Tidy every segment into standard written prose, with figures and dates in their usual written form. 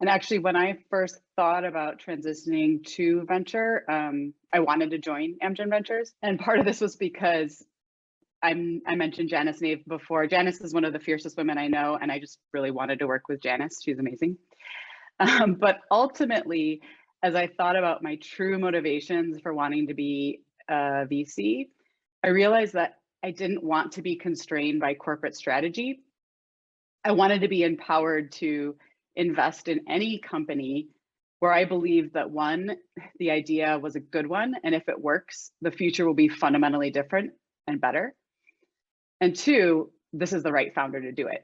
And actually, when I first thought about transitioning to venture, I wanted to join Amgen Ventures. And part of this was because I mentioned Janice Nave before. Janice is one of the fiercest women I know, and I just really wanted to work with Janice. She's amazing. But ultimately, as I thought about my true motivations for wanting to be a VC, I realized that I didn't want to be constrained by corporate strategy. I wanted to be empowered to invest in any company where I believe that one, the idea was a good one, and if it works, the future will be fundamentally different and better. And two, this is the right founder to do it.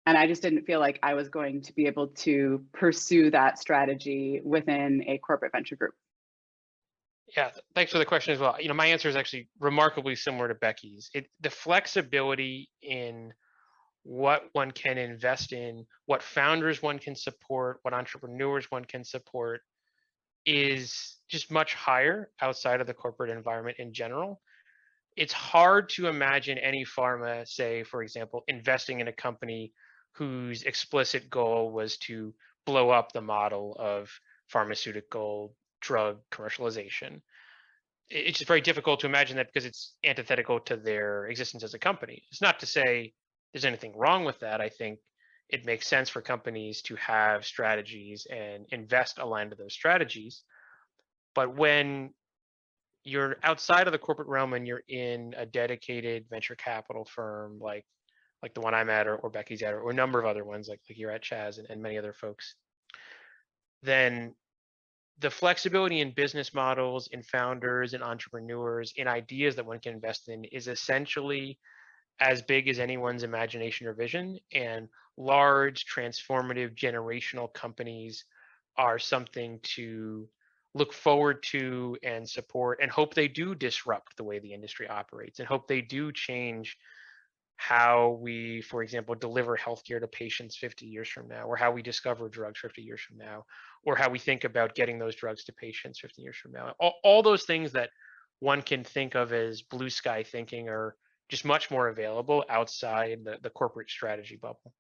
And I just didn't feel like I was going to be able to pursue that strategy within a corporate venture group. Yeah, thanks for the question as well. My answer is actually remarkably similar to Becky's. The flexibility in what one can invest in, what founders one can support, what entrepreneurs one can support is just much higher outside of the corporate environment in general. It's hard to imagine any pharma, say, for example, investing in a company whose explicit goal was to blow up the model of pharmaceutical drug commercialization. It's just very difficult to imagine that because it's antithetical to their existence as a company. It's not to say there's anything wrong with that. I think it makes sense for companies to have strategies and invest aligned to those strategies. But when you're outside of the corporate realm and you're in a dedicated venture capital firm like the one I'm at or Becky's at or a number of other ones like you're at, Chaz, and many other folks, then the flexibility in business models, in founders, in entrepreneurs, in ideas that one can invest in is essentially as big as anyone's imagination or vision. And large, transformative, generational companies are something to look forward to and support and hope they do disrupt the way the industry operates and hope they do change how we, for example, deliver healthcare to patients 50 years from now, or how we discover drugs 50 years from now, or how we think about getting those drugs to patients 50 years from now. All those things that one can think of as blue sky thinking are just much more available outside the corporate strategy bubble.